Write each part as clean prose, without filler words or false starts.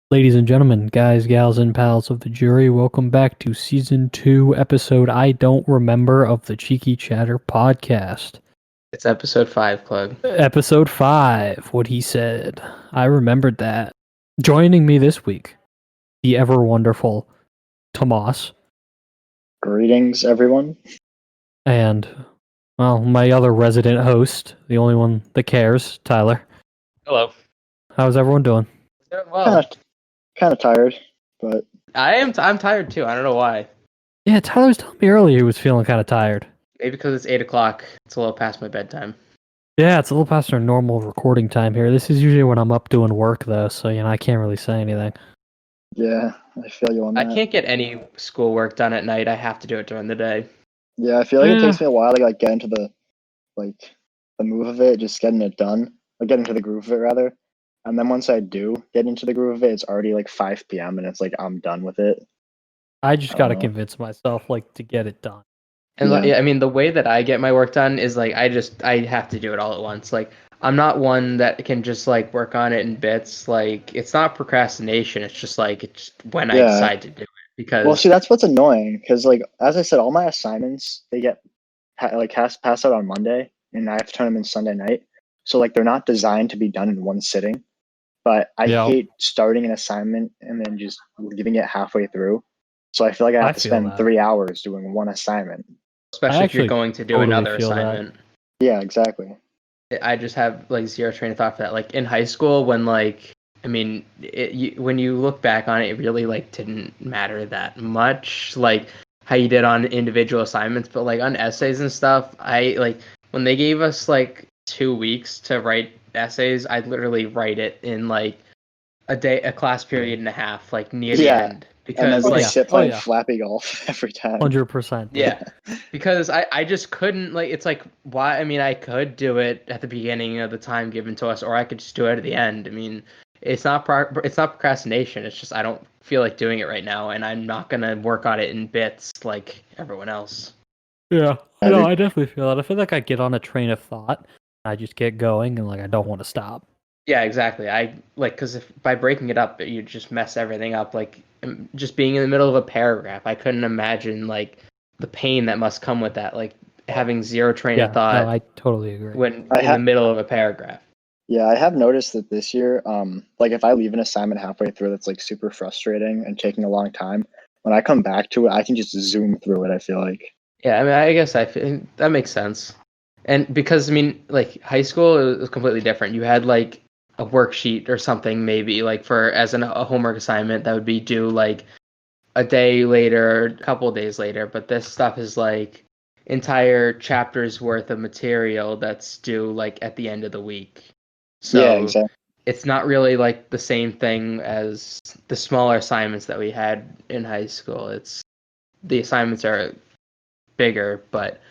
Ladies and gentlemen, guys, gals, and pals of the jury, welcome back to Season 2, episode I Don't Remember of the Cheeky Chatter podcast. It's episode 5, Klug. Episode 5, what he said. I remembered that. Joining me this week, the ever wonderful Tomas, Greetings, everyone. and, well, my other resident host, the only one that cares, Tyler. Hello. How's everyone doing? Doing well. Kind of tired, but I'm tired too. I don't know why. Yeah, Tyler was telling me earlier he was feeling kind of tired. Maybe because it's 8 o'clock. It's a little past my bedtime. Yeah, it's a little past our normal recording time here. This is usually when I'm up doing work, though, so, I can't really say anything. yeah, I feel you on that. I can't get any schoolwork done at night. I have to do it during the day. Yeah, I feel like it takes me a while to get into the move of it, just getting it done, or get into the groove of it rather. And then once I do get into the groove of it, it's already 5 p.m. and it's I'm done with it. I just got to know. convince myself, to get it done. And Yeah. I mean, the way that I get my work done is I have to do it all at once. I'm not one that can just work on it in bits. It's not procrastination. It's just it's when I decide to do it. Because Well, see, that's what's annoying because as I said, all my assignments they get passed out on Monday, and I have to turn them in Sunday night. So they're not designed to be done in one sitting. But I hate starting an assignment and then just leaving it halfway through. So I feel like I have to spend 3 hours doing one assignment. Especially if you're going to do another assignment. Yeah, exactly. I just have zero train of thought for that. In high school, when when you look back on it, it really didn't matter that much. How you did on individual assignments, but on essays and stuff, when they gave us 2 weeks to write essays, I'd literally write it in a class period and a half, near the end. Because and then sit playing Flappy Golf every time. 100%. Yeah, because I just couldn't it's why? I mean, I could do it at the beginning of the time given to us, or I could just do it at the end. I mean, it's not procrastination. It's just I don't feel like doing it right now, and I'm not gonna work on it in bits like everyone else. Yeah, no, I definitely feel that. I feel like I get on a train of thought, I just get going, and I don't want to stop. Yeah, exactly. I because if by breaking it up, you just mess everything up. Just being in the middle of a paragraph, I couldn't imagine the pain that must come with that. Having zero train of thought. No, I totally agree. When in the middle of a paragraph. Yeah, I have noticed that this year, if I leave an assignment halfway through that's super frustrating and taking a long time, when I come back to it, I can just zoom through it. I feel like. Yeah, I mean, I guess that makes sense. And because I mean, high school it was completely different. You had a worksheet or something maybe for as a homework assignment that would be due a day later, a couple of days later. But this stuff is entire chapters worth of material that's due at the end of the week. So yeah, exactly. It's not really the same thing as the smaller assignments that we had in high school. The assignments are bigger, but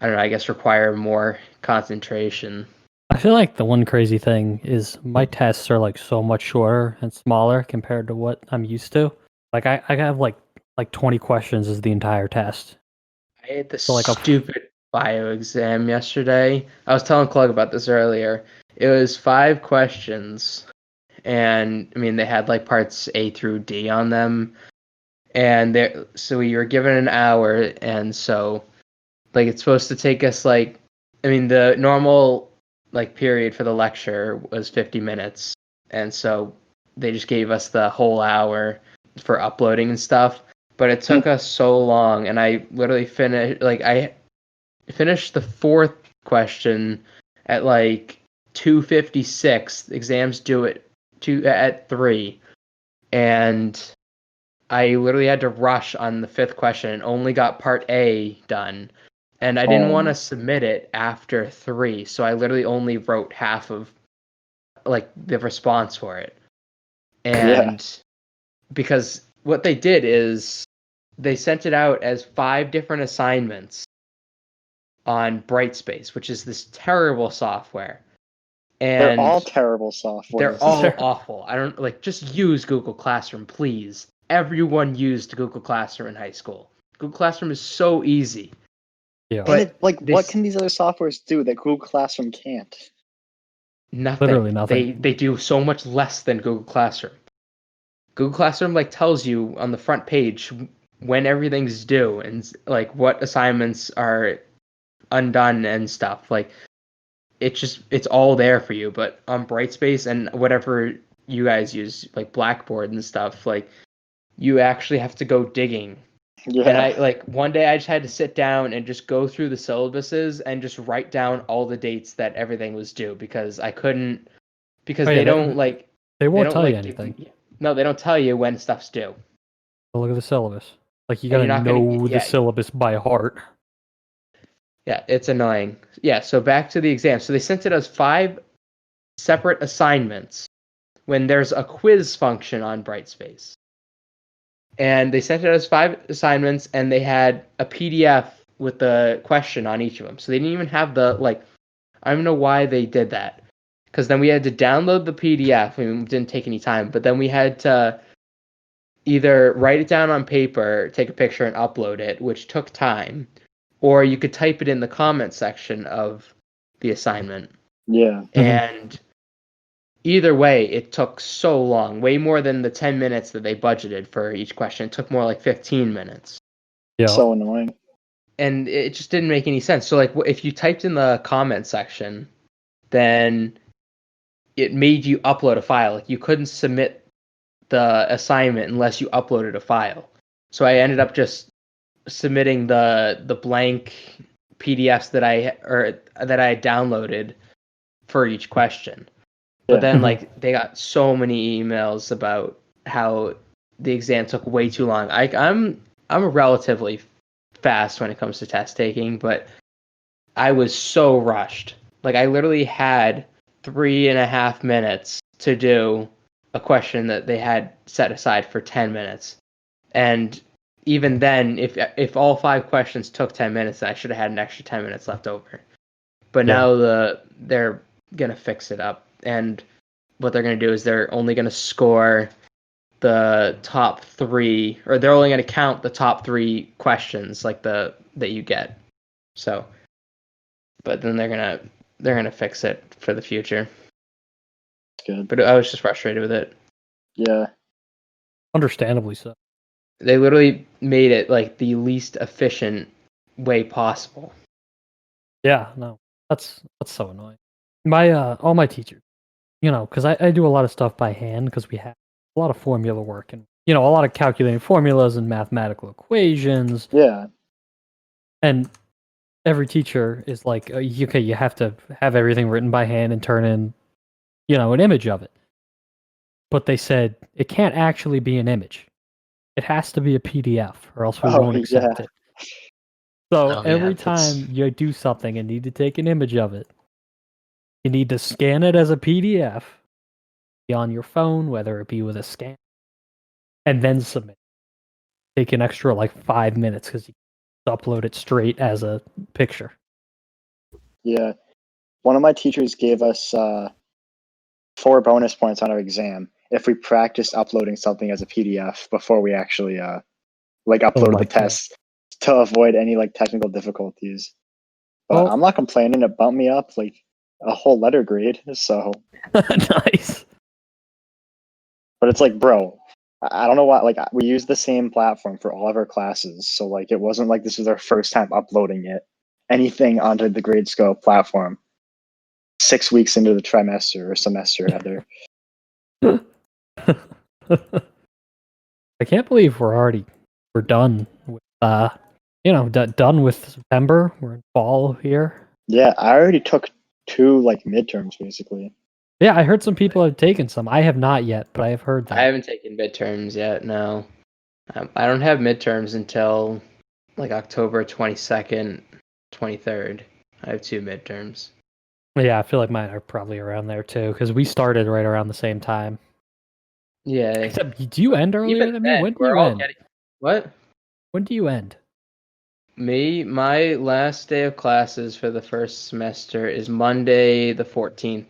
I don't know, I guess require more concentration. I feel like the one crazy thing is my tests are so much shorter and smaller compared to what I'm used to. I have 20 questions as the entire test. I had this stupid bio exam yesterday. I was telling Klug about this earlier. It was 5 questions, and I mean they had parts A through D on them, and so we were given an hour, and so it's supposed to take us I mean the normal period for the lecture was 50 minutes, and so they just gave us the whole hour for uploading and stuff. But it took us so long, and I literally finished I finished the 4th question at 2:56. Exams due at 3, and I literally had to rush on the 5th question and only got part A done. And I didn't want to submit it after 3, so I literally only wrote half of the response for it. And because what they did is they sent it out as 5 different assignments on Brightspace, which is this terrible software. And they're all terrible software. They're all awful. I don't just use Google Classroom, please. Everyone used Google Classroom in high school. Google Classroom is so easy. Yeah. But what can these other softwares do that Google Classroom can't? Nothing. Literally nothing. They do so much less than Google Classroom. Google Classroom like tells you on the front page when everything's due and like what assignments are undone and stuff. Like it's all there for you. But on Brightspace and whatever you guys use, like Blackboard and stuff, like you actually have to go digging. Yeah. And I like one day I just had to sit down and just go through the syllabuses and just write down all the dates that everything was due because I couldn't because Oh, yeah, they don't like they won't don't tell you like anything. no, they don't tell you when stuff's due. Look at the syllabus. Like you And gotta you're not gonna know the yeah, syllabus by heart. yeah, it's annoying. Yeah, so back to the exam. So they sent it as 5 separate assignments when there's a quiz function on Brightspace. And they sent it as 5 assignments and they had a PDF with the question on each of them. So they didn't even have the like I don't know why they did that. Because then we had to download the PDF. I mean, it didn't take any time, but then we had to either write it down on paper, take a picture, and upload it, which took time, or you could type it in the comment section of the assignment. Yeah. And either way, it took so long, way more than the 10 minutes that they budgeted for each question. It took more like 15 minutes. Yeah. So annoying. And it just didn't make any sense. So, like, if you typed in the comment section, then it made you upload a file. Like, you couldn't submit the assignment unless you uploaded a file. So I ended up just submitting the blank PDFs that I had downloaded for each question. But then like they got so many emails about how the exam took way too long. I'm relatively fast when it comes to test taking, but I was so rushed. Like I literally had 3.5 minutes to do a question that they had set aside for 10 minutes. And even then, if all 5 questions took 10 minutes, I should have had an extra 10 minutes left over. But now they're gonna fix it up, and what they're gonna do is they're only gonna score the top 3, or they're only gonna count the top 3 questions, like that you get. So, but then they're gonna fix it for the future. Good. But I was just frustrated with it. Yeah. Understandably so. They literally made it like the least efficient way possible. Yeah, no. That's so annoying. My all my teachers, because I do a lot of stuff by hand because we have a lot of formula work and a lot of calculating formulas and mathematical equations. Yeah. And every teacher is like, okay, you have to have everything written by hand and turn in, an image of it. But they said it can't actually be an image. It has to be a PDF, or else we won't accept it. So every time you do something and need to take an image of it, you need to scan it as a PDF on your phone, whether it be with a scan, and then submit. Take an extra 5 minutes because you upload it straight as a picture. Yeah. One of my teachers gave us 4 bonus points on our exam if we practiced uploading something as a PDF before we actually uploaded the test to avoid any technical difficulties. But I'm not complaining. It bumped me up a whole letter grade. So nice. But it's bro, I don't know why. We use the same platform for all of our classes, so it wasn't like this was our first time uploading anything onto the GradeScope platform. 6 weeks into the trimester or semester, rather. I can't believe we're done with done with September. We're in fall here. Yeah, I already took 2 midterms basically. Yeah, I heard some people have taken some. I have not yet, but I have heard that. I haven't taken midterms yet. No, I don't have midterms until October 22nd, 23rd. I have 2 midterms. Yeah, I feel like mine are probably around there too, because we started right around the same time. Yeah. Except, do you end earlier than me? When do you end? What? When do you end? My last day of classes for the first semester is Monday the 14th.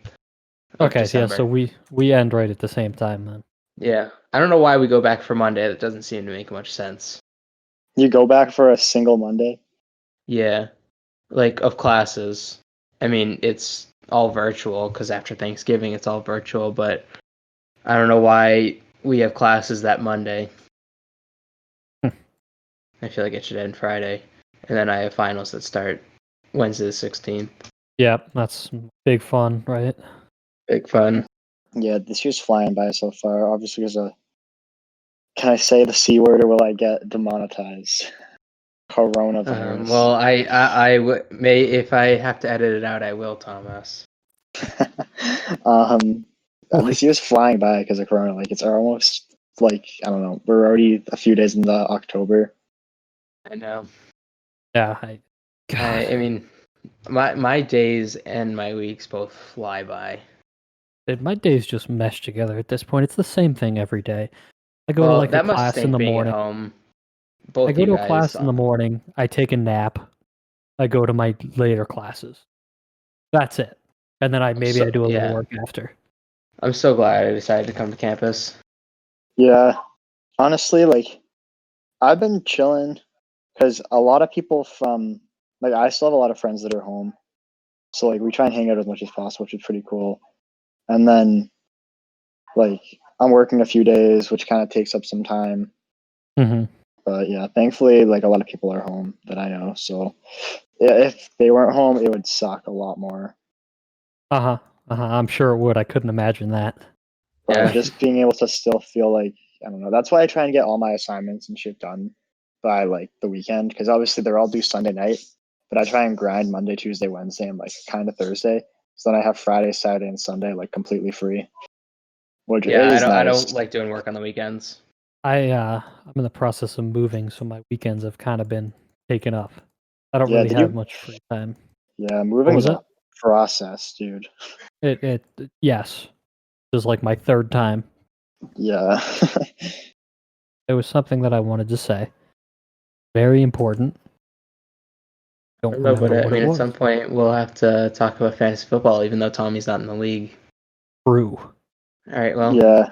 Okay, yeah, so we end right at the same time then. Yeah. I don't know why we go back for Monday. That doesn't seem to make much sense. You go back for a single Monday? Yeah. Of classes. I mean, it's all virtual because after Thanksgiving it's all virtual, but I don't know why we have classes that Monday. I feel like it should end Friday. And then I have finals that start Wednesday the 16th. Yeah, that's big fun, right? Big fun. Yeah, this year's flying by so far. Obviously, there's a. Can I say the C word or will I get demonetized? Coronavirus. Well, I may, if I have to edit it out, I will, Thomas. This year's flying by because of Corona. Like, it's almost like, I don't know, we're already a few days into October. I know. Yeah, I mean, my days and my weeks both fly by. Dude, my days just mesh together at this point. It's the same thing every day. I go to like a that must class in stink the being at morning. home. Both I go you to a guys, class in the morning. I take a nap. I go to my later classes. That's it. And then I do a little work after. I'm so glad I decided to come to campus. Yeah, honestly, like, I've been chilling because a lot of people from, like, I still have a lot of friends that are home. So, like, we try and hang out as much as possible, which is pretty cool. And then, like, I'm working a few days, which kind of takes up some time. Mm-hmm. But yeah, thankfully, like, a lot of people are home that I know. So, yeah, if they weren't home, it would suck a lot more. I'm sure it would. I couldn't imagine that. But just being able to still feel like, I don't know. That's why I try and get all my assignments and shit done by like the weekend, because obviously they're all due Sunday night. But I try and grind Monday, Tuesday, Wednesday, and like kind of Thursday. So then I have Friday, Saturday, and Sunday like completely free. Which is nice. I don't like doing work on the weekends. I'm in the process of moving, so my weekends have kind of been taken up. I don't really have much free time. Yeah, moving is a process, dude. Yes. It was like my third time. Yeah. It was something that I wanted to say. Very important. Don't remember what it was. At some point we'll have to talk about fantasy football, even though Tommy's not in the league. True. All right, well. Yeah.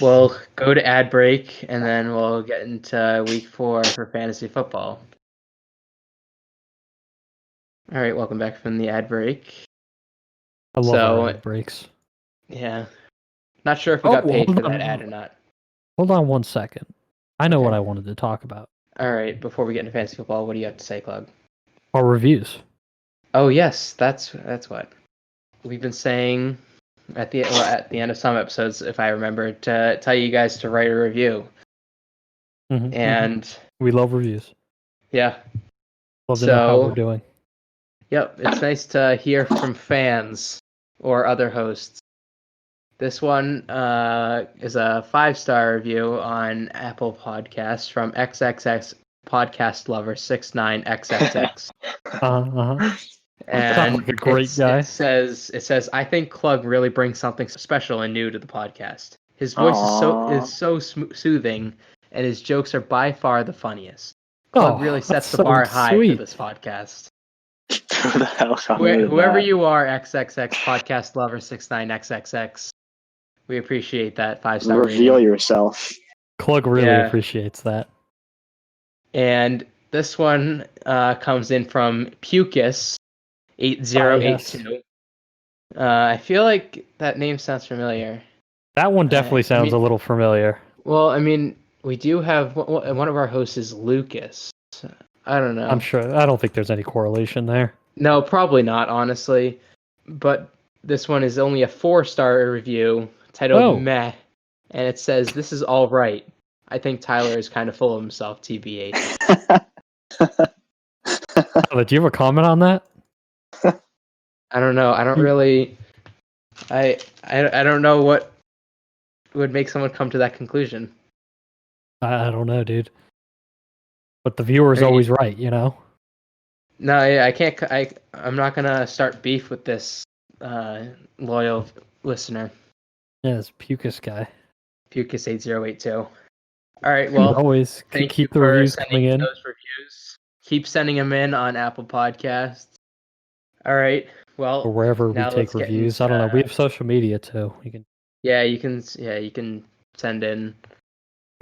We'll go to ad break, and then we'll get into week 4 for fantasy football. All right, welcome back from the ad break. I love our ad breaks. Yeah. Not sure if we got paid for that ad or not. Hold on one second. I know what I wanted to talk about. All right, before we get into fantasy football, what do you have to say, Klug? Our reviews. Oh, yes, that's what. We've been saying at the end of some episodes, if I remember, to tell you guys to write a review. Mm-hmm, and we love reviews. Yeah. Love to know how we're doing. Yep, it's nice to hear from fans or other hosts. This one is a 5-star review on Apple Podcasts from XXX Podcast Lover 69XXX. And like a great guy. It says I think Klug really brings something special and new to the podcast. His voice is so soothing, and his jokes are by far the funniest. Klug really sets the bar high for this podcast. Who the hell Whoever you are, XXX Podcast Lover 69XXX, we appreciate that 5-star Reveal rating. yourself. Klug really appreciates that. And this one comes in from Pucus 8082. I feel like that name sounds familiar. That one definitely sounds a little familiar. Well, I mean, we do have one of our hosts is Lucas. I don't know. I'm sure. I don't think there's any correlation there. No, probably not, honestly. But this one is only a 4-star review titled Meh. And it says, "This is all right. I think Tyler is kind of full of himself, TBH." Do you have a comment on that? I don't know. I don't really. I don't know what would make someone come to that conclusion. I don't know, dude. But the viewer's always right, you know? No, I can't. I'm not gonna start beef with this loyal listener. Yeah, this Pucus guy. Pucus 8082. All right, well, always keep the reviews coming in. Those reviews. Keep sending them in on Apple Podcasts. All right, well, or wherever we take reviews. I don't know. We have social media too. You can. Yeah, you can send in.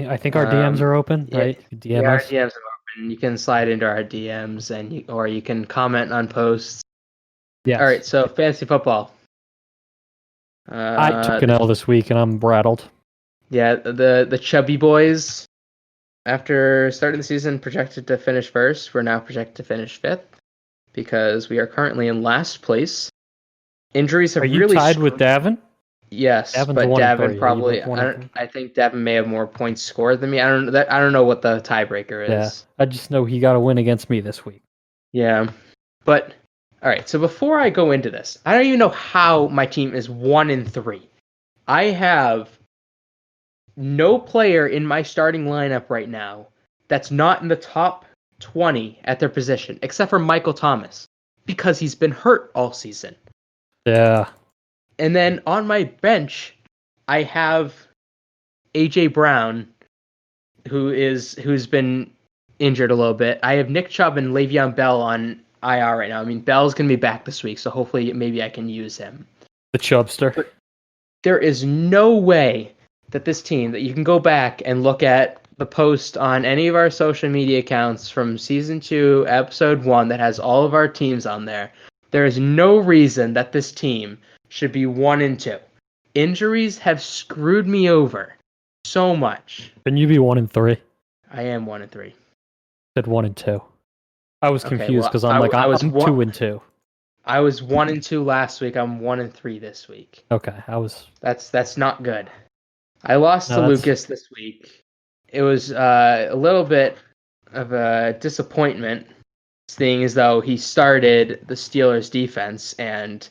I think our DMs are open, right? You can DM us. Our DMs are open. You can slide into our DMs, or you can comment on posts. Yes. All right, so fantasy football. I took an L this week, and I'm rattled. Yeah, the chubby boys, after starting the season, projected to finish first. We're now projected to finish fifth because we are currently in last place. Injuries Are have you really tied with Davin? Yes, Davin's but 1-3. Davin Are you probably. both 1-3? I think Davin may have more points scored than me. I don't know what the tiebreaker Yeah, is. I just know he got a win against me this week. Yeah, but all right. So before I go into this, I don't even know how my team is 1-3. I have no player in my starting lineup right now that's not in the top 20 at their position, except for Michael Thomas, because he's been hurt all season. Yeah. And then on my bench, I have AJ Brown, who's been injured a little bit. I have Nick Chubb and Le'Veon Bell on IR right now. I mean, Bell's gonna be back this week, so hopefully maybe I can use him. The Chubster. But there is no way that this team, that you can go back and look at the post on any of our social media accounts from season 2, episode 1, that has all of our teams on there. There is no reason that this team should be 1-2. Injuries have screwed me over so much. Can you be 1-3? I am 1-3. Said 1-2. I was Okay, confused well, because I'm like, I I'm was 2-2. I was 1-2 last week. I'm 1-3 this week. Okay, I was. That's not good. I lost No, to that's- Lucas this week. It was a little bit of a disappointment, seeing as though he started the Steelers defense and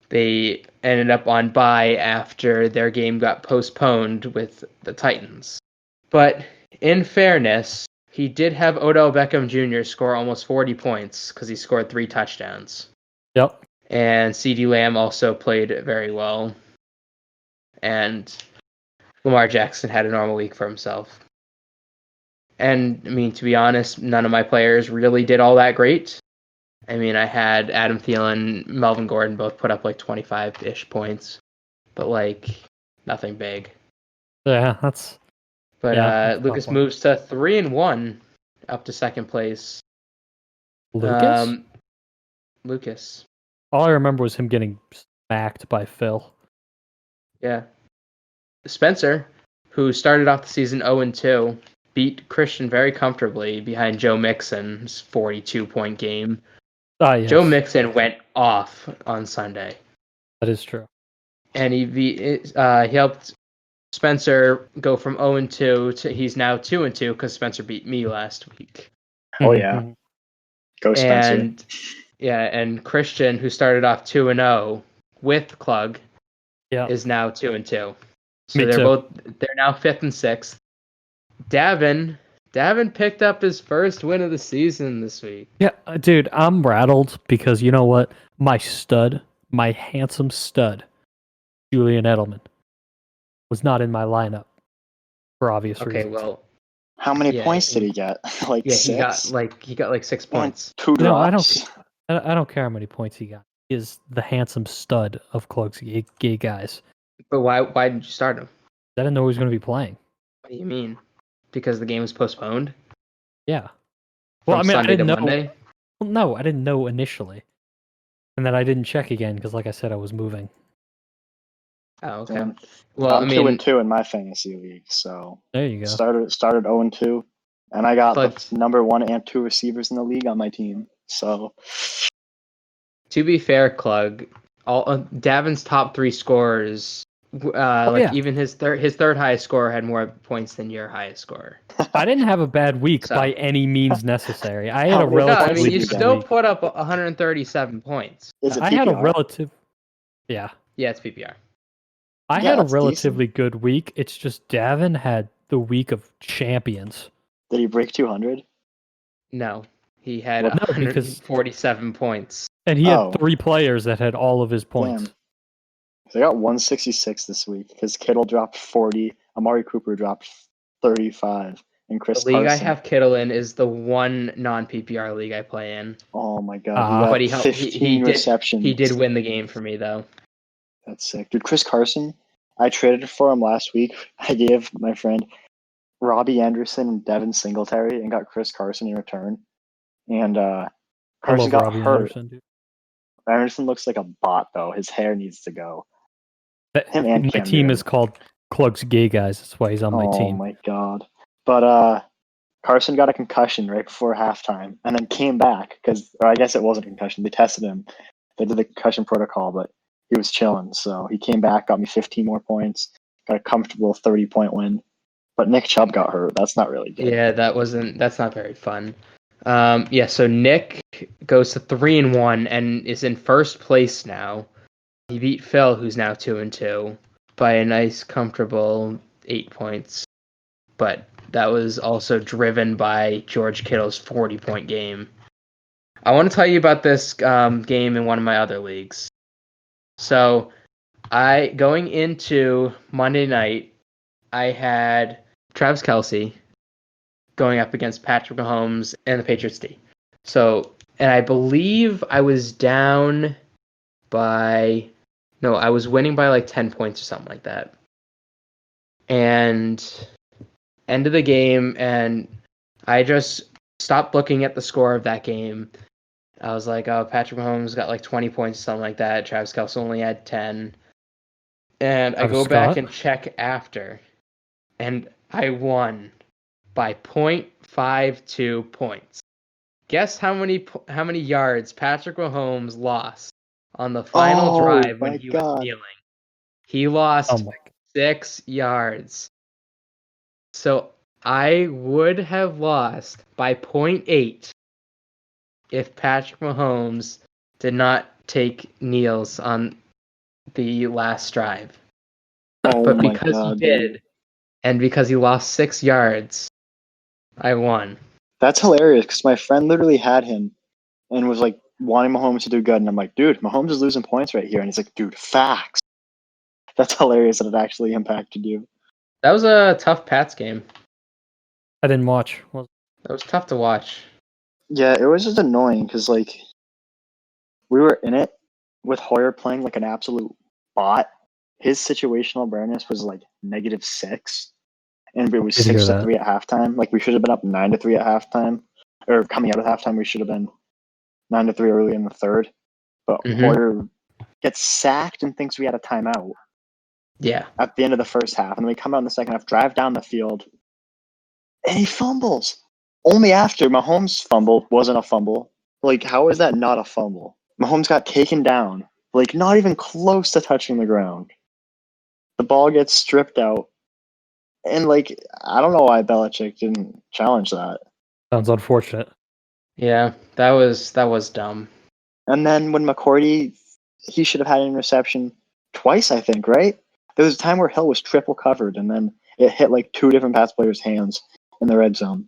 they ended up on bye after their game got postponed with the Titans. But in fairness, he did have Odell Beckham Jr. score almost 40 points because he scored 3 touchdowns. Yep. And CeeDee Lamb also played very well. And Lamar Jackson had a normal week for himself. And, I mean, to be honest, none of my players really did all that great. I mean, I had Adam Thielen, Melvin Gordon both put up like 25-ish points. But, like, nothing big. Yeah, that's. But that's Lucas one. moves to 3-1, up to second place. Lucas? Lucas. All I remember was him getting smacked by Phil. Yeah. Spencer, who started off the season 0-2, beat Christian very comfortably behind Joe Mixon's 42-point game. Yes. Joe Mixon went off on Sunday. That is true. And he helped Spencer go from 0-2 to he's now 2-2 because Spencer beat me last week. Oh yeah, go Spencer. And Christian, who started off 2-0 with Klug, Yeah. is now 2-2. So Me too. they're now 5th and 6th. Davin picked up his first win of the season this week. Yeah, dude, I'm rattled because you know what? My handsome stud, Julian Edelman, was not in my lineup for obvious reasons. Okay, well, how many points did he get? Like 6? he got like 6 points. 2 drops. I don't care how many points he got. He is the handsome stud of Klug's gay guys. But why didn't you start him? I didn't know he was going to be playing. What do you mean? Because the game was postponed? Yeah. Well, From I mean, Sunday I didn't to know. Monday? Well, no, I didn't know initially, and then I didn't check again because, like I said, I was moving. Oh, okay. Damn. Well, I'm 2-2 in my fantasy league, so There you go. started 0-2, and I got But- the number 1 and 2 receivers in the league on my team. So to be fair, Klug, all Davin's top 3 scorers, yeah. even his third highest scorer had more points than your highest scorer. I didn't have a bad week So- by any means necessary. I had How a many- No, I relatively mean you good still week. put up 137 points. is it I had a PPR? relative. Yeah, Yeah, it's PPR. I Yeah, had a that's relatively good week. It's just Davin had the week of champions. Did he break 200? No, he had Well, no, because- 147 points. And he had Oh. 3 players that had all of his points. Damn. So I got 166 this week because Kittle dropped 40, Amari Cooper dropped 35, and Chris The league Carson. I have Kittle in is the one non-PPR league I play in. Oh my god, But he he got helped- 15 receptions. He did win the game for me though. That's sick. Dude, Chris Carson, I traded for him last week. I gave my friend Robbie Anderson and Devin Singletary and got Chris Carson in return. And I Carson love got Robbie hurt. Anderson, dude. Anderson looks like a bot, though. His hair needs to go. Him and My Cam team Newton. is called Klug's gay, guys. That's why he's on my team. Oh my god! But Carson got a concussion right before halftime, and then came back or I guess it wasn't a concussion. They tested him. They did the concussion protocol, but he was chilling. So he came back, got me 15 more points, got a comfortable 30-point win. But Nick Chubb got hurt. That's not really good. Yeah, that's not very fun. So Nick goes to 3-1 and is in first place now. He beat Phil, who's now 2-2, by a nice, comfortable 8 points. But that was also driven by George Kittle's 40-point game. I want to tell you about this game in one of my other leagues. So, going into Monday night, I had Travis Kelce going up against Patrick Mahomes and the Patriots D. So, and I believe I was down I was winning by like 10 points or something like that. And end of the game, and I just stopped looking at the score of that game. I was like, oh, Patrick Mahomes got like 20 points or something like that. Travis Kelce only had 10. And I go back and check after, and I won by 0.52 points. Guess how many yards Patrick Mahomes lost on the final drive when he was kneeling? He lost 6 yards. So I would have lost by 0.8 if Patrick Mahomes did not take kneels on the last drive. But because he did, and because he lost 6 yards, I won. That's hilarious because my friend literally had him and was like wanting Mahomes to do good. And I'm like, dude, Mahomes is losing points right here. And he's like, dude, facts. That's hilarious that it actually impacted you. That was a tough Pats game. I didn't watch. That was tough to watch. Yeah, it was just annoying because like we were in it with Hoyer playing like an absolute bot. His situational awareness was like -6, and it was 6-3 at halftime. Like we should have been up 9-3 at halftime, or coming out of halftime, we should have been 9-3 early in the third. But Hoyer gets sacked and thinks we had a timeout. Yeah. At the end of the first half, and then we come out in the second half, drive down the field, and he fumbles. Only after Mahomes' fumble wasn't a fumble. Like, how is that not a fumble? Mahomes got taken down, like not even close to touching the ground. The ball gets stripped out, and like I don't know why Belichick didn't challenge that. Sounds unfortunate. Yeah, that was dumb. And then when McCourty, he should have had an interception twice, I think, right? There was a time where Hill was triple covered, and then it hit like 2 different Pats players' hands in the red zone.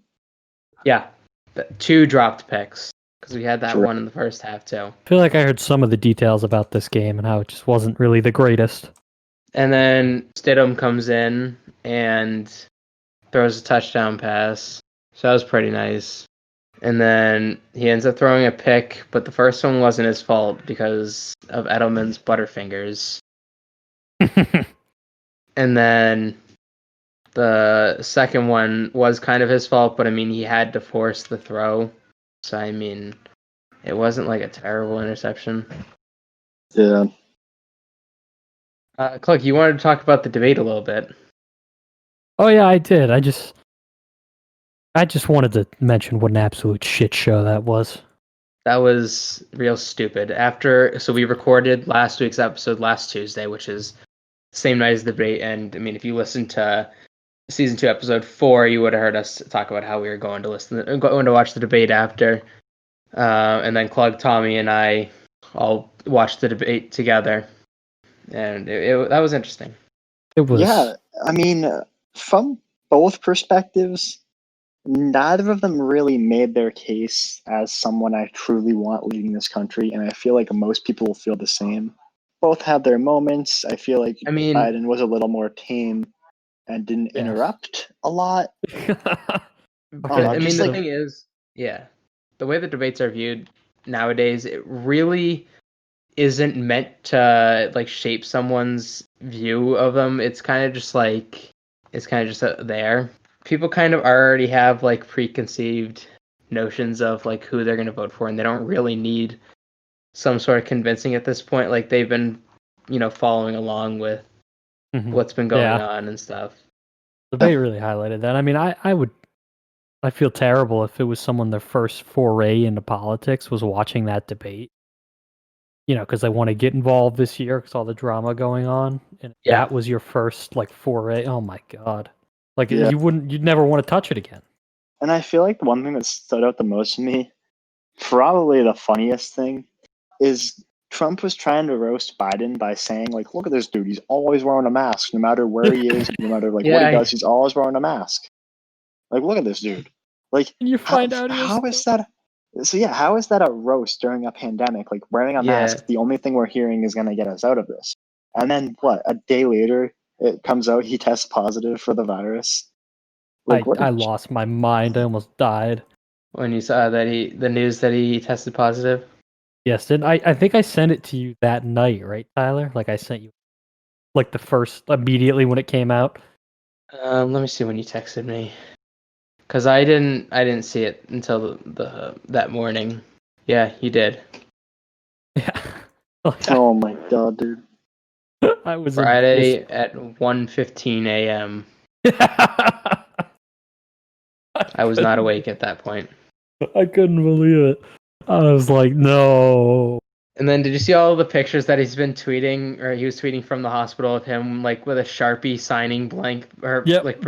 Yeah, 2 dropped picks because we had that one in the first half too. I feel like I heard some of the details about this game and how it just wasn't really the greatest. And then Stidham comes in and throws a touchdown pass. So that was pretty nice. And then he ends up throwing a pick, but the first one wasn't his fault because of Edelman's Butterfingers. And then the second one was kind of his fault, but I mean, he had to force the throw. So, I mean, it wasn't like a terrible interception. Yeah. Klug, you wanted to talk about the debate a little bit. Oh, yeah, I did. I just wanted to mention what an absolute shit show that was. That was real stupid. So we recorded last week's episode last Tuesday, which is the same night as the debate. And I mean, if you listened to season 2, episode 4, you would have heard us talk about how we were going to watch the debate after. And then Klug, Tommy, and I all watched the debate together. And that was interesting. It was. Yeah, I mean, from both perspectives, neither of them really made their case as someone I truly want leading this country, and I feel like most people will feel the same. Both had their moments. I feel like Biden was a little more tame and didn't interrupt a lot. The thing is, the way the debates are viewed nowadays, it really isn't meant to like shape someone's view of them. It's kind of just there. People kind of already have like preconceived notions of like who they're going to vote for, and they don't really need some sort of convincing at this point. Like they've been, following along with what's been going on and stuff. The debate really highlighted that. I mean, I feel terrible if it was someone their first foray into politics was watching that debate. Because they want to get involved this year because all the drama going on, and that was your first foray. Oh my god! You'd never want to touch it again. And I feel like the one thing that stood out the most to me, probably the funniest thing, is Trump was trying to roast Biden by saying, look at this dude, he's always wearing a mask, no matter where he is, no matter what he does, he's always wearing a mask. Look at this dude. And you find out how is that? So how is that a roast during a pandemic? Wearing a mask, the only thing we're hearing is going to get us out of this. And then a day later, it comes out he tests positive for the virus. I lost my mind. I almost died when you saw that the news that he tested positive. Yes, I think I sent it to you that night, right, Tyler? I sent you the first immediately when it came out. Let me see when you texted me. Because I didn't see it until that morning. Yeah, you did. Yeah. Oh my god, dude. I was Friday at 1:15 a.m. I was not awake at that point. I couldn't believe it. I was like, no. And then did you see all the pictures that he's been tweeting, or he was tweeting from the hospital of him with a Sharpie signing blank, or blank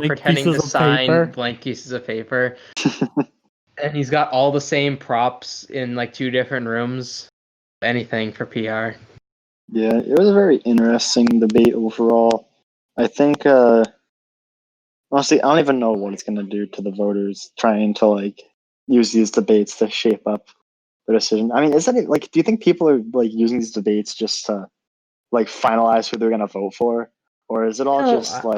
pretending to sign blank pieces of paper. And he's got all the same props in 2 different rooms. Anything for PR. Yeah, it was a very interesting debate overall. I think honestly, I don't even know what it's gonna do to the voters trying to use these debates to shape up their decision. I mean, isn't it do you think people are using these debates just to finalize who they're gonna vote for, or is it all just back to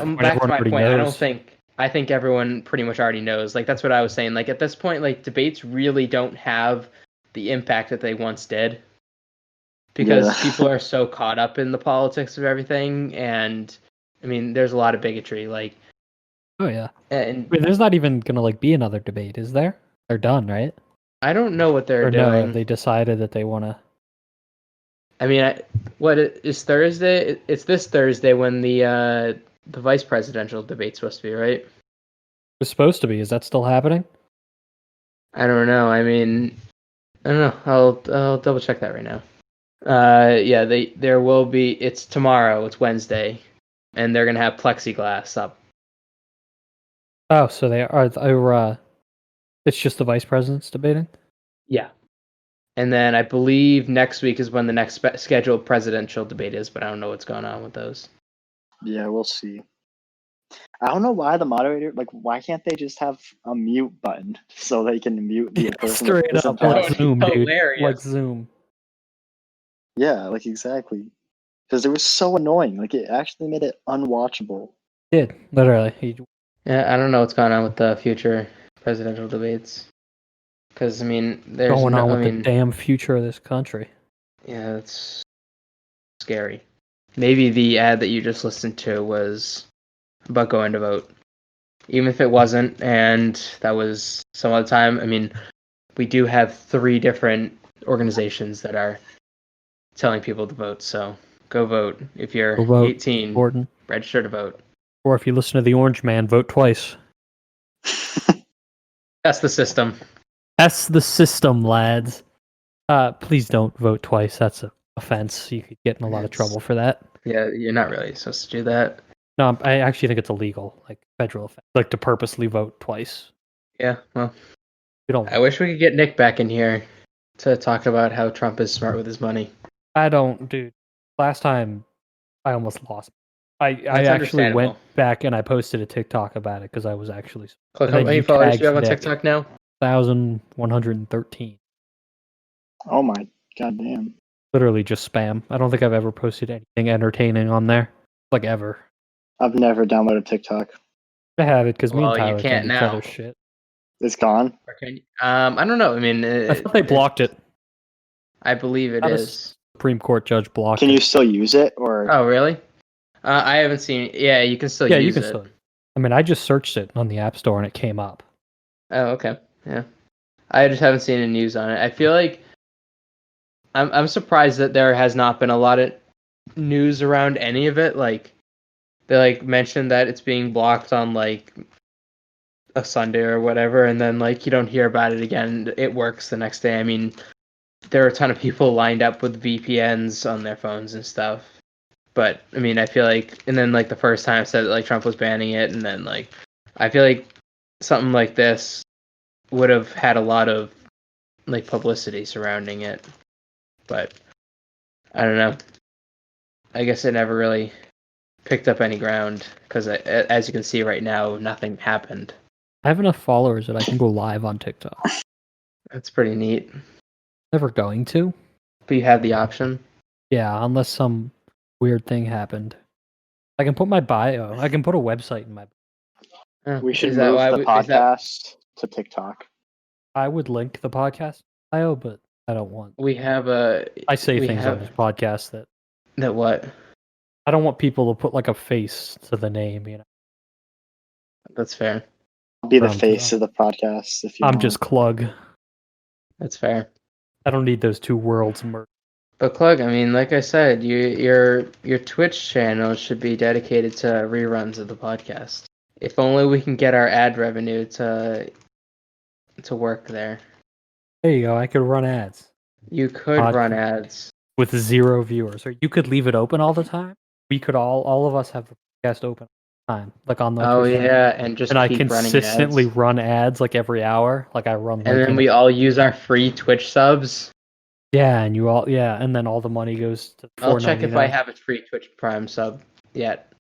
my point. I think everyone pretty much already knows. That's what I was saying. At this point, debates really don't have the impact that they once did, because people are so caught up in the politics of everything, and I mean, there's a lot of bigotry. Oh yeah, and there's not even gonna be another debate, is there? They're done, right? I don't know what they're doing. No, they decided that they want to. I mean, what is Thursday? It's this Thursday when the vice presidential debate's supposed to be, right? It's supposed to be. Is that still happening? I don't know. I mean, I don't know. I'll double check that right now. Yeah, there will be. It's tomorrow. It's Wednesday, and they're gonna have plexiglass up. Oh, so they are. It's just the vice presidents debating? Yeah. And then I believe next week is when the next scheduled presidential debate is, but I don't know what's going on with those. Yeah, we'll see. I don't know why the moderator, why can't they just have a mute button so they can mute the person? Straight up, Zoom, dude. Hilarious. Zoom. Yeah, exactly. Because it was so annoying. It actually made it unwatchable. It did, literally. Yeah, I don't know what's going on with the future presidential debates. Because, I mean, there's going on with the damn future of this country. Yeah, it's scary. Maybe the ad that you just listened to was about going to vote. Even if it wasn't, and that was some other time, I mean, we do have 3 different organizations that are telling people to vote, so go vote. If you're 18, important. Register to vote. Or if you listen to the Orange Man, vote twice. That's the system. That's the system, lads. Please don't vote twice. That's an offense. You could get in a lot of trouble for that. Yeah, you're not really supposed to do that. No, I actually think it's illegal, federal offense, to purposely vote twice. Yeah, well, I wish we could get Nick back in here to talk about how Trump is smart with his money. I don't, dude. Last time, I almost lost. I actually went back and I posted a TikTok about it because I was actually. How many followers do you have on TikTok now? 1,113. Oh my goddamn! Literally just spam. I don't think I've ever posted anything entertaining on there, ever. I've never downloaded TikTok. I have it because me and Tyler you can't each now. other shit. It's gone. I don't know. I mean, I thought they blocked it. I believe it is. Supreme Court judge blocked. Can you still use it, or? Oh, really? I haven't seen. Yeah, you can still use it. Yeah, you can still. I mean, I just searched it on the App Store and it came up. Oh, okay. Yeah, I just haven't seen any news on it. I feel like I'm surprised that there has not been a lot of news around any of it. Like they like mentioned that it's being blocked on like a Sunday or whatever, and then like you don't hear about it again. It works the next day. I mean, there are a ton of people lined up with VPNs on their phones and stuff. But I mean, I feel like, and then like the first time I said that, like Trump was banning it, and then like I feel like something like this would have had a lot of like publicity surrounding it. But I don't know. I guess it never really picked up any ground because, as you can see right now, nothing happened. I have enough followers that I can go live on TikTok. That's pretty neat. Never going to. But you have the option. Yeah, unless some weird thing happened. I can put my bio. I can put a website in my. We should move the podcast to TikTok. I would link the podcast bio, but I don't want. We have I say things on this podcast that. That what? I don't want people to put like a face to the name, you know. That's fair. I'll be the face of the podcast if you want. I'm just Klug. That's fair. I don't need those two worlds merged. But Klug, I mean, like I said, your Twitch channel should be dedicated to reruns of the podcast. If only we can get our ad revenue to work there. There you go. I could run ads. You could run ads with 0 viewers, or you could leave it open all the time. We could all of us have the podcast open all the time, like on the. Oh yeah, and just and keep I consistently running run ads like every hour, like I run. And then we all use our free Twitch subs. Yeah, and and then all the money goes to. I'll check if I have a free Twitch Prime sub yet,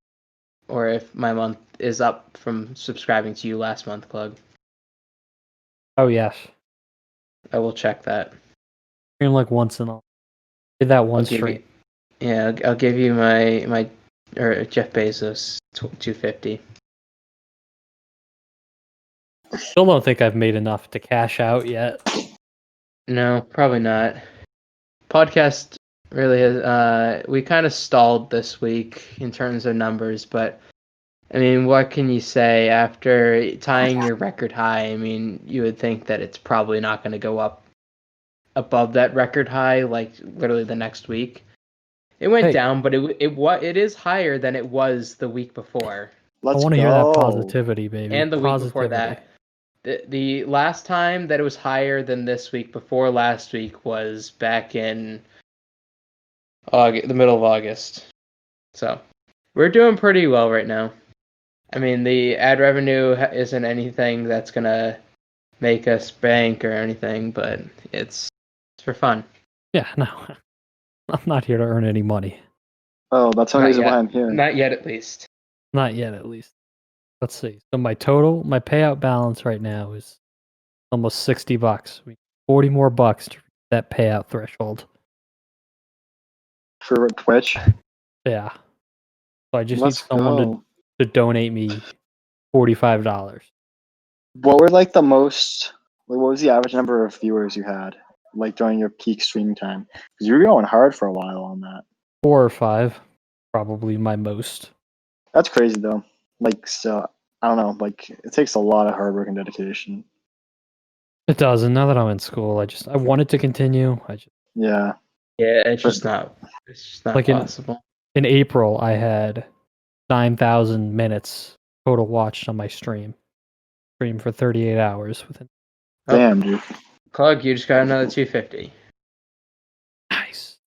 or if my month is up from subscribing to you last month, Klug. Oh yes, I will check that. Stream like once in a. Did that one stream? I'll give you my or Jeff Bezos $250. Still don't think I've made enough to cash out yet. No, probably not. Podcast really has. We kind of stalled this week in terms of numbers, but I mean, what can you say after tying your record high? I mean, you would think that it's probably not going to go up above that record high, like literally the next week. It went down, but it is higher than it was the week before. I want to hear that positivity, baby. And the week before that. The last time that it was higher than this week before last week was back in the middle of August. So we're doing pretty well right now. I mean, the ad revenue isn't anything that's going to make us bank or anything, but it's for fun. Yeah, no. I'm not here to earn any money. Oh, that's the reason why I'm here. Not yet, at least. Not yet, at least. Let's see. So my payout balance right now is almost $60. 40 more bucks to reach that payout threshold. For Twitch? Yeah. So I just need someone to donate me $45. What were like the most? What was the average number of viewers you had, like during your peak streaming time? Because you were going hard for a while on that. 4 or 5, probably my most. That's crazy though. Like, so I don't know. Like, it takes a lot of hard work and dedication. It does, and now that I'm in school, I wanted to continue. Yeah. It's just not like possible. In April, I had 9,000 minutes total watched on my stream for 38 hours within. Damn, dude. Klug, you just got another 250. Nice.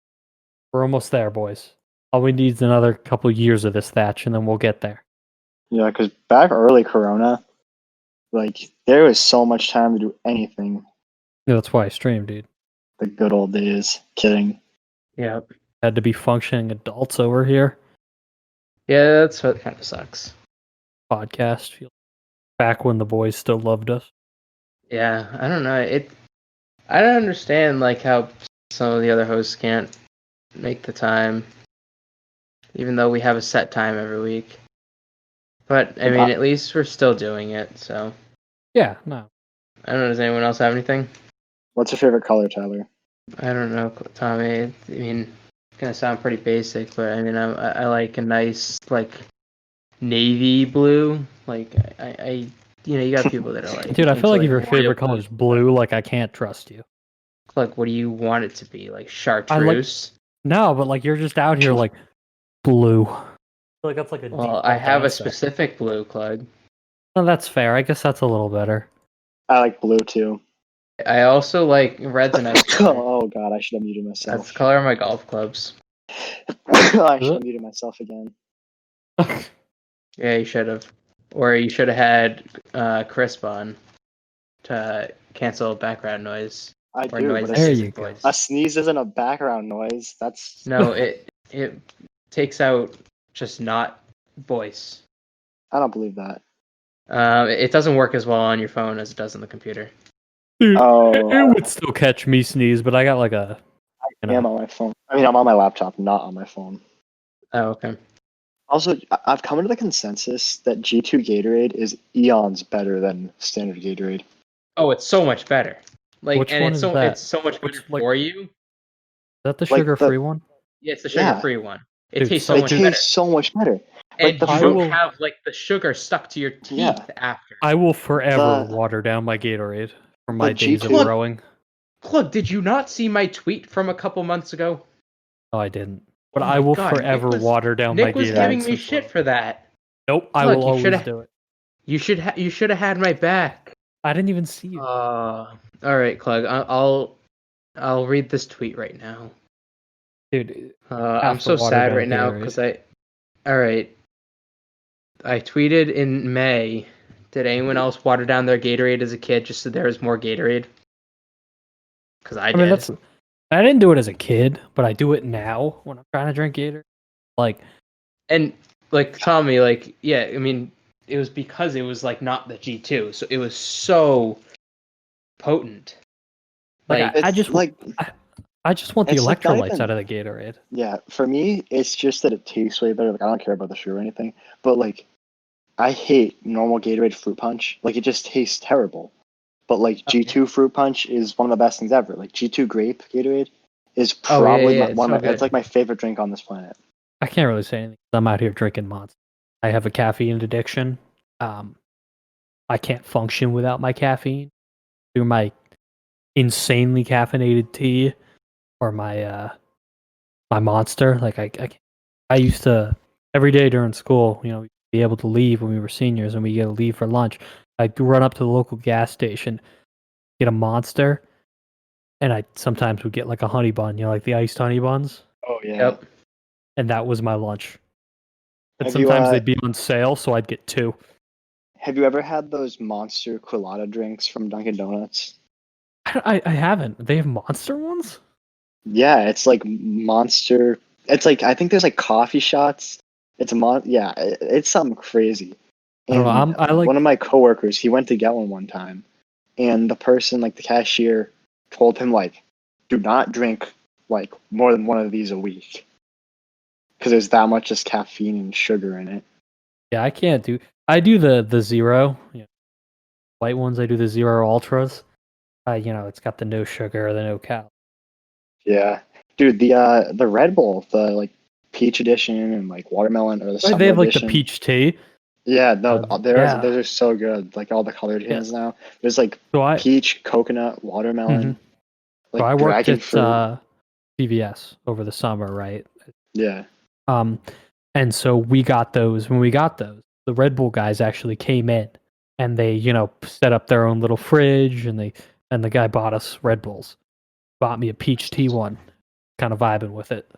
We're almost there, boys. All we need is another couple years of this thatch, and then we'll get there. Yeah, because back early Corona, like, there was so much time to do anything. Yeah, that's why I streamed, dude. The good old days. Kidding. Yeah. Had to be functioning adults over here. Yeah, that's what kind of sucks. Podcast. Back when the boys still loved us. Yeah, I don't know. I don't understand like how some of the other hosts can't make the time, even though we have a set time every week. But I mean, at least we're still doing it. So. Yeah. No. I don't know. Does anyone else have anything? What's your favorite color, Tyler? I don't know, Tommy. I mean, it's gonna sound pretty basic, but I mean, I like a nice like navy blue. Like you got people that are like. Dude, I feel like if your favorite color is blue, like I can't trust you. Like, what do you want it to be? Like chartreuse? No, but like you're just out here like blue. I feel like that's like a Well, default I have a answer. specific blue, Klug. Oh, that's fair. I guess that's a little better. I like blue too. I also like red's a nice color. Oh god, I should have muted myself. That's the color of my golf clubs. I should have muted myself again. Yeah, you should have. Or you should have had Crisp on to cancel background noise. I Or do, noise but There in you go. voice. a sneeze isn't a background noise. That's No, it takes out just not voice. I don't believe that. It doesn't work as well on your phone as it does on the computer. Dude, Oh, it would still catch me sneeze, but I got like a. I am on my phone. I mean, I'm on my laptop, not on my phone. Oh, okay. Also, I've come to the consensus that G2 Gatorade is eons better than standard Gatorade. Oh, it's so much better. Like, Which and one it's is so that? it's so much better Which, like- for you. Is that the Like sugar-free one? Yeah, it's the Yeah. sugar-free one. It Dude, tastes so so It much tastes better, so much better. and the you I don't will- have like the sugar stuck to your teeth Yeah. after. I will forever The- water down my Gatorade from my the days of G2 growing. Look, did you not see my tweet from a couple months ago? No, I didn't. But Oh I my will God, Nick forever was- water down my Nick was Gatorade. giving me since shit growing. for that. Nope, I Look, will you always shoulda- do it. You should have had my back. I didn't even see you. All right, Klug. I'll read this tweet right now. Dude, I'm to so water sad down right now Gatorade. because all right. I tweeted in May. Did anyone else water down their Gatorade as a kid just so there was more Gatorade? Because I I mean, did. I didn't do it as a kid, but I do it now when I'm trying to drink Gatorade. Like, And like Tommy, like yeah, I mean, it was because it was like not the G2, so it was so potent. Like, Like I just like I just want the it's like not electrolytes even- out of the Gatorade. yeah, for me, it's just that it tastes way better. Like I don't care about the sugar or anything, but like I hate normal Gatorade fruit punch. Like it just tastes terrible. But like G2 fruit punch is one of the best things ever. Like G2 grape Gatorade is Oh, yeah, probably yeah, one it's of so my. good. It's like my favorite drink on this planet. I can't really say anything. I'm out here drinking Monster. I have a caffeine addiction. I can't function without my caffeine. Through my insanely caffeinated tea or my my Monster. Like I used to every day during school, you know, be able to leave when we were seniors and we get to leave for lunch. I'd run up to the local gas station, get a Monster, and I sometimes would get like a honey bun, you know, like the iced honey buns. Oh yeah. Yep. And that was my lunch. And Have you, sometimes they'd be on sale, so I'd get two. Have you ever had those Monster Colada drinks from Dunkin' Donuts? I haven't. They have Monster ones? Yeah, it's like Monster. It's like I think there's like coffee shots. It's yeah, it's something crazy. I don't know, And I like- one of my coworkers. He went to get one time, and the person, like the cashier, told him like, do not drink like more than one of these a week, because there's that much just caffeine and sugar in it. Yeah, I can't do. I do the zero, you know, white ones. I do the zero ultras. You know, it's got the no sugar, the no cal. Yeah, dude, the Red Bull, the like peach edition and like watermelon or the summer They have like edition. the peach tea. Yeah, no, yeah. those are so good. Like all the colored Yeah. cans now. There's like So I peach, coconut, watermelon. so I Like worked dragon at fruit. CVS over the summer, right? Yeah. And so we got those. When we got those, the Red Bull guys actually came in and they, you know, set up their own little fridge, and the guy bought us Red Bulls. Bought me a peach tea one. Kind of vibing with it.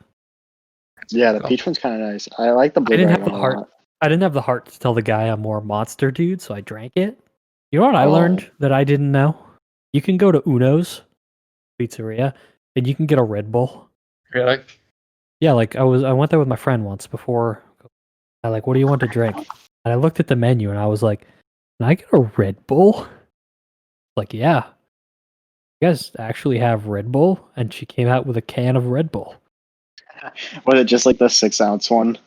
Yeah, the Cool. peach one's kind of nice. I like the I didn't blueberry have the one a heart. lot. I didn't have the heart to tell the guy I'm more a Monster dude, so I drank it. You know what I Oh. learned that I didn't know? You can go to Uno's pizzeria and you can get a Red Bull. Really? Yeah, like I went there with my friend once before. I like, what do you want to drink? And I looked at the menu and I was like, can I get a Red Bull? Like, yeah. You guys actually have Red Bull? And she came out with a can of Red Bull. Was it just like the 6-ounce one?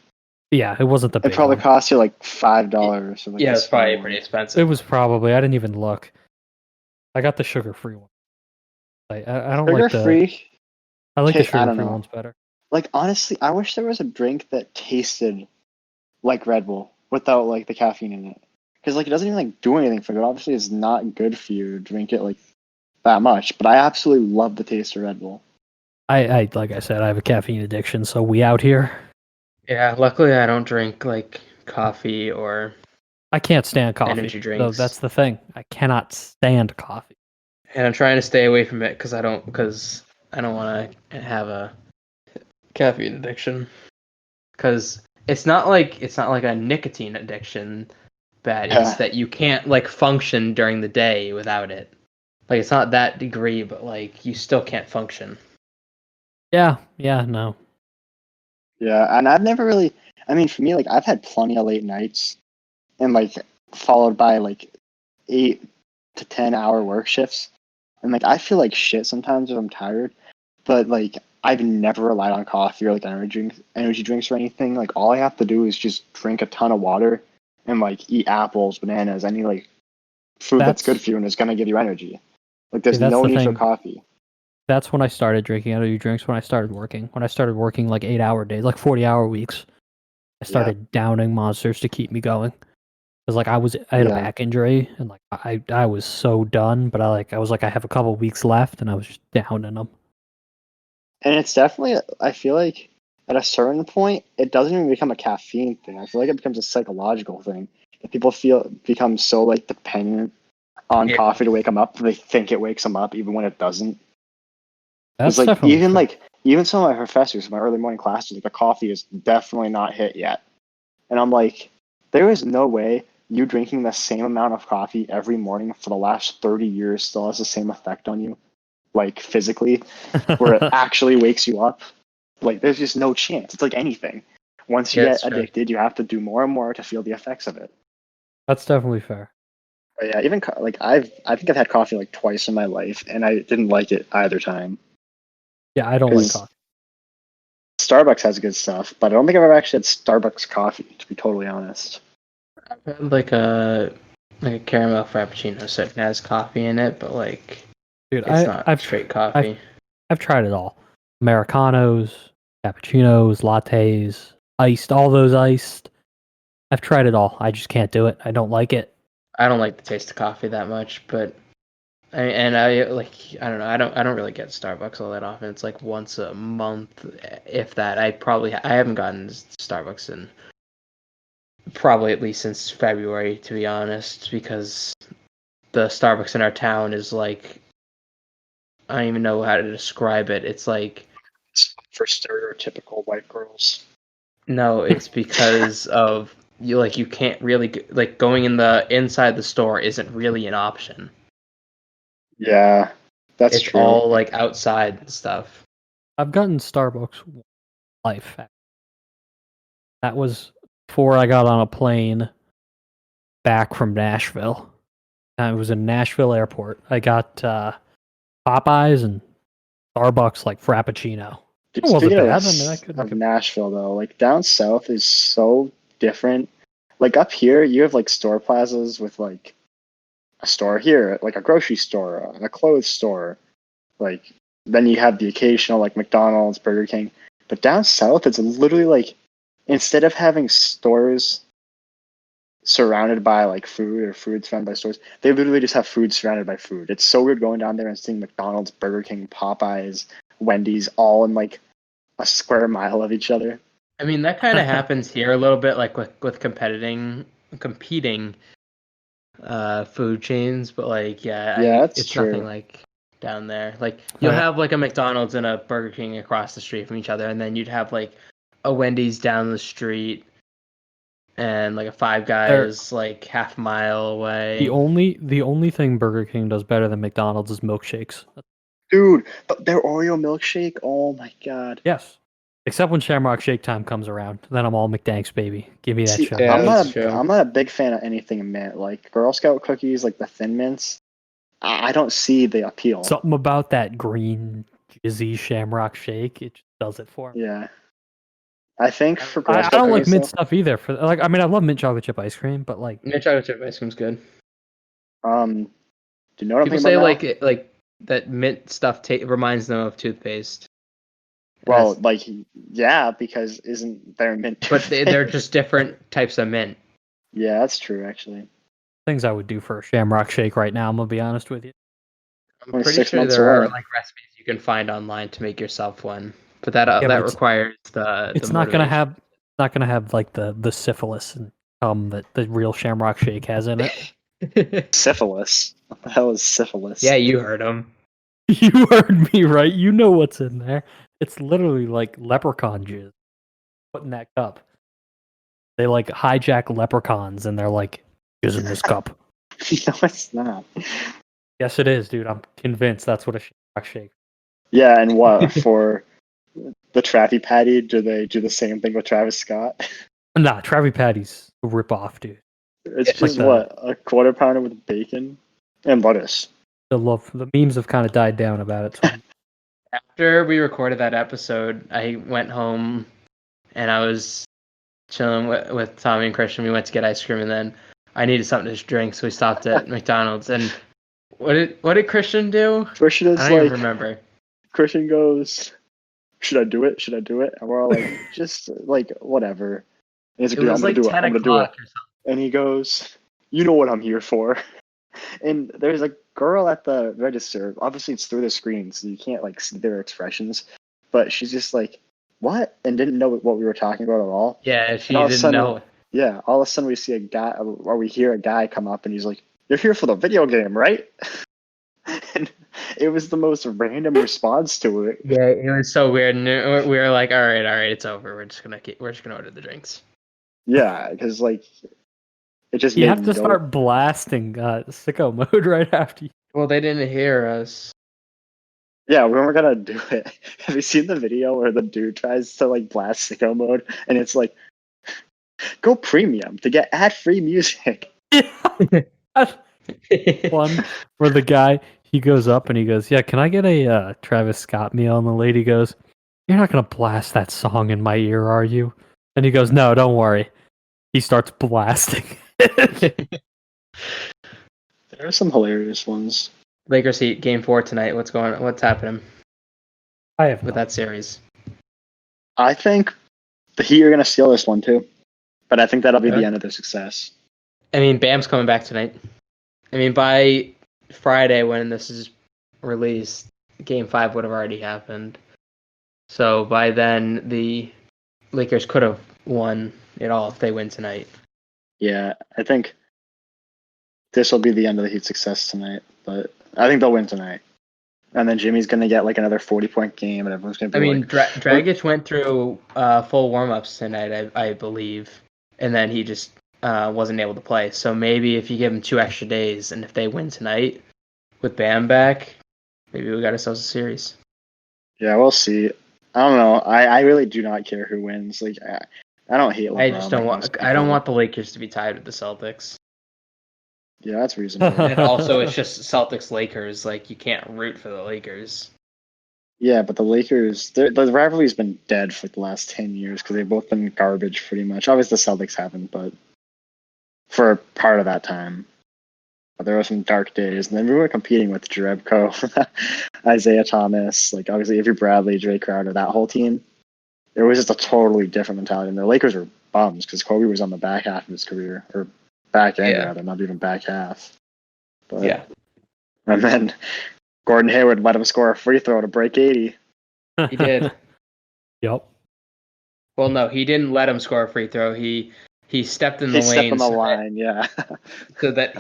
Yeah, it wasn't the It big probably one. cost you like $5 or something. Yeah, it's probably pretty It expensive. was probably. I didn't even look. I got the sugar-free one. I don't like the. Sugar-free. I like the Okay, I don't sugar-free know. ones better. Like honestly, I wish there was a drink that tasted like Red Bull without like the caffeine in it. Because like it doesn't even like do anything for you. Obviously, it's not good for you to drink it like that much. But I absolutely love the taste of Red Bull. I like I said, I have a caffeine addiction, so we out here. Yeah, luckily I don't drink like coffee or I can't stand coffee. energy So drinks. that's the thing. I cannot stand coffee. And I'm trying to stay away from it because I don't want to have a caffeine addiction. Because it's not like a nicotine addiction, but it's Yeah. that you can't like function during the day without it. Like it's not that degree, but like you still can't function. Yeah, no. Yeah, and I've never really. I mean, for me, like I've had plenty of late nights, and like followed by like 8 to 10 hour work shifts, and like I feel like shit sometimes if I'm tired. But like I've never relied on coffee or like energy drinks or anything. Like all I have to do is just drink a ton of water and like eat apples, bananas, any like food that's good for you and is gonna give you energy. Like there's that's no the need for thing. coffee. That's when I started drinking energy drinks. When I started working. When I started working like 8-hour days, like 40-hour weeks. I started downing monsters to keep me going. Because like I had a back injury and like I was so done. But I was like I have a couple weeks left and I was just downing them. And it's definitely, I feel like at a certain point, it doesn't even become a caffeine thing. I feel like it becomes a psychological thing. That people become so like dependent on coffee to wake them up. They think it wakes them up even when it doesn't. That's like definitely even true. like even some of my professors, my early morning classes, like the coffee is definitely not hit yet. And I'm like, there is no way you drinking the same amount of coffee every morning for the last 30 years still has the same effect on you, like physically, where it actually wakes you up. Like there's just no chance. It's like anything. Once you get addicted, you have to do more and more to feel the effects of it. That's definitely fair. But yeah, even like I think I've had coffee like twice in my life, and I didn't like it either time. Yeah, I don't like coffee. Starbucks has good stuff, but I don't think I've ever actually had Starbucks coffee, to be totally honest. I've had like a caramel frappuccino, so it has coffee in it, but like Dude, it's not straight coffee. I've tried it all. Americanos, cappuccinos, lattes, iced, all those iced. I've tried it all. I just can't do it. I don't like it. I don't like the taste of coffee that much, but I don't know. I don't really get Starbucks all that often. It's like once a month, if that. I haven't gotten Starbucks in probably at least since February, to be honest, because the Starbucks in our town is like I don't even know how to describe it. It's like it's for stereotypical white girls. No, it's because of you can't really like going in the inside the store isn't really an option. Yeah, that's It's true. all like outside stuff. I've gotten Starbucks life. That was before I got on a plane back from Nashville. I was in Nashville airport. I got Popeyes and Starbucks like Frappuccino. Dude, It wasn't speaking bad. I mean, I couldn't. of Nashville, though, like down south is so different. Like up here, you have like store plazas with like a store here, like a grocery store, a clothes store. Like then you have the occasional like McDonald's, Burger King. But down south, it's literally like instead of having stores surrounded by like food or food surrounded by stores, they literally just have food surrounded by food. It's so weird going down there and seeing McDonald's, Burger King, Popeyes, Wendy's all in like a square mile of each other. I mean, that kind of happens here a little bit, like with competing food chains, but like it's true. nothing like down there. Like you'll have like a McDonald's and a Burger King across the street from each other, and then you'd have like a Wendy's down the street and like a Five Guys like half mile away. The only thing Burger King does better than McDonald's is milkshakes. Dude, but their Oreo milkshake, oh my god. Yes. Except when Shamrock Shake time comes around. Then I'm all McDanks, baby. Give me that shit. Yeah, I'm not a big fan of anything mint. Like Girl Scout cookies, like the Thin Mints, I don't see the appeal. Something about that green Jizzy Shamrock Shake, it just does it for me. Yeah. I think for Girl I Scout don't like cookies, mint stuff either. For like, I mean, I love mint chocolate chip ice cream, but like mint chocolate chip ice cream's good. Do you know what People I'm say about now? like that mint stuff reminds them of toothpaste. Well, like yeah, because isn't there mint toothpaste? But they're just different types of mint. Yeah, that's true actually. Things I would do for a Shamrock Shake right now, I'm gonna be honest with you. I'm pretty sure there are like recipes you can find online to make yourself one, but that requires the. It's not gonna have. not gonna have like the syphilis and that the real Shamrock Shake has in it. Syphilis. What the hell is syphilis? Yeah, you heard him. You heard me right. You know what's in there. It's literally like leprechaun jizz. Put in that cup. They like hijack leprechauns and they're like, jizz in this cup. No, it's not. Yes, it is, dude. I'm convinced that's what a Shamrock Shake. Yeah, and what for the Trappy Patty? Do they do the same thing with Travis Scott? Nah, Travi Patty's a rip off, dude. It's Yeah, just like what, a quarter pounder with bacon and lettuce. The memes have kind of died down about it. So After we recorded that episode, I went home and I was chilling with Tommy and Christian. We went to get ice cream, and then I needed something to drink, so we stopped at McDonald's. And what did Christian do? Christian is I don't even like, remember. Christian goes, "Should I do it? Should I do it?" And we're all like, "Just like whatever." And he's like, It "Dude, I'm was gonna like do it. 10 I'm gonna do it." o'clock or something. And he goes, "You know what I'm here for." And there's a girl at the register. Obviously, it's through the screen, so you can't like see their expressions. But she's just like, "What?" and didn't know what we were talking about at all. Yeah, she And all of a didn't sudden, know. yeah, all of a sudden we see a guy, or we hear a guy come up, and he's like, "You're here for the video game, right?" And it was the most random response to it. Yeah, it was so weird, and we were like, all right, it's over. We're just gonna order the drinks. Yeah, because like it just you made have me to go. start blasting sicko mode right after you. Well, they didn't hear us. Yeah, we weren't gonna do it. Have you seen the video where the dude tries to like blast sicko mode, and it's like, go premium to get ad-free music. One where the guy he goes up and he goes, "Yeah, can I get a Travis Scott meal?" And the lady goes, "You're not gonna blast that song in my ear, are you?" And he goes, "No, don't worry." He starts blasting. There are some hilarious ones. Lakers Heat game 4 tonight. What's happening I have with that series? I think the Heat are gonna steal this one too, but I think that'll be the end of their success. I mean, Bam's coming back tonight. I mean, by Friday when this is released, game 5 would have already happened. So by then, the Lakers could have won it all if they win tonight. Yeah, I think this will be the end of the Heat's success tonight, but I think they'll win tonight. And then Jimmy's gonna get like another 40-point game, and everyone's gonna be like, Dragic went through full warm-ups tonight, I believe, and then he just wasn't able to play. So maybe if you give him 2 extra days, and if they win tonight with Bam back, maybe we got ourselves a series. yeah, we'll see. I don't know. I really do not care who wins. Like, I don't hate LeBron. I just don't like want. most I don't people. want the Lakers to be tied with the Celtics. Yeah, that's reasonable. And also, it's just Celtics Lakers. Like you can't root for the Lakers. Yeah, but the Lakers, the rivalry's been dead for the last 10 years because they've both been garbage pretty much. Obviously, the Celtics haven't, but for part of that time. But there were some dark days. And then we were competing with Jerebko, Isaiah Thomas, like obviously Avery Bradley, Drake Crowder, that whole team. It was just a totally different mentality. And the Lakers were bums because Kobe was on the back half of his career, or back end rather, not even back half. But, Yeah. And then Gordon Hayward let him score a free throw to break 80. He did. Yep. Well, no, he didn't let him score a free throw. He stepped in the lane. Stepped on the line, yeah. So that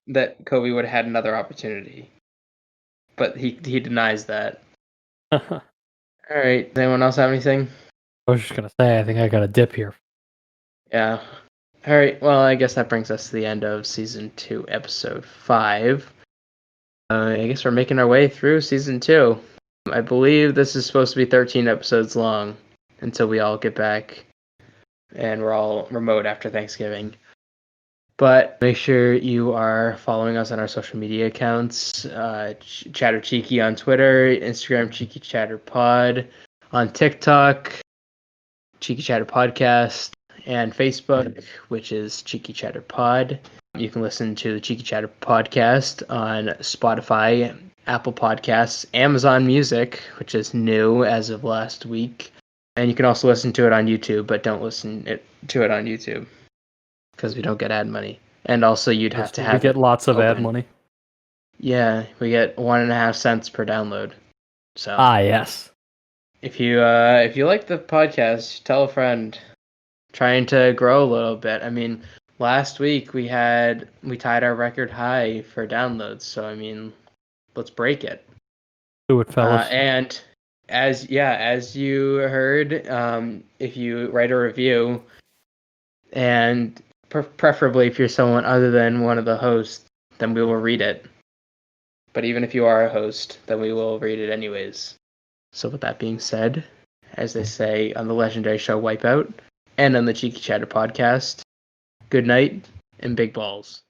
that Kobe would have had another opportunity. But he denies that. All right. Does anyone else have anything? I was just gonna say, I think I got a dip here. Yeah. All right. Well, I guess that brings us to the end of season 2, episode 5. I guess we're making our way through season 2. I believe this is supposed to be 13 episodes long until we all get back and we're all remote after Thanksgiving. But make sure you are following us on our social media accounts. Chatter Cheeky on Twitter, Instagram Cheeky Chatter Pod, on TikTok, Cheeky Chatter Podcast, and Facebook, which is Cheeky Chatter Pod. You can listen to the Cheeky Chatter Podcast on Spotify, Apple Podcasts, Amazon Music, which is new as of last week. And you can also listen to it on YouTube, but don't listen to it on YouTube because we don't get ad money. And also you'd have to have We get lots of ad money. Yeah, we get 1.5 cents per download. So yes. if you like the podcast, tell a friend. trying to grow a little bit. I mean, last week we tied our record high for downloads. So I mean, let's break it. Do it, fellas. And as you heard, if you write a review, and preferably if you're someone other than one of the hosts, then we will read it. But even if you are a host, then we will read it anyways. So with that being said, as they say on the legendary show Wipeout and on the Cheeky Chatter podcast, good night and big balls.